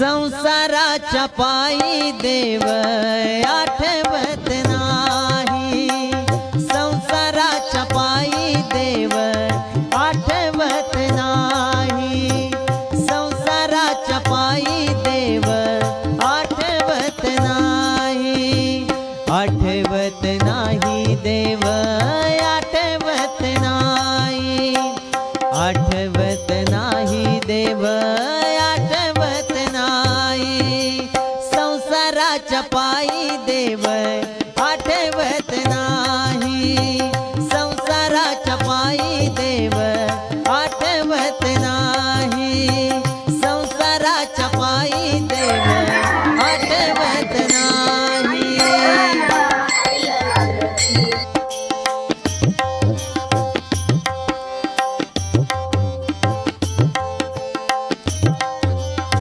संसाराच्या पायी देव आठवत नाही, संसाराच्या पायी देव आठवत नाही, संसाराच्या पायी देव आठवत नाही, आठवत नाही देव आठवत नाही, आठवत नाही देव आठवत नाही, संसाराच्या पायी देव आठवत नाही, संसाराच्या पायी देव आठवत नाही, संसाराच्या पायी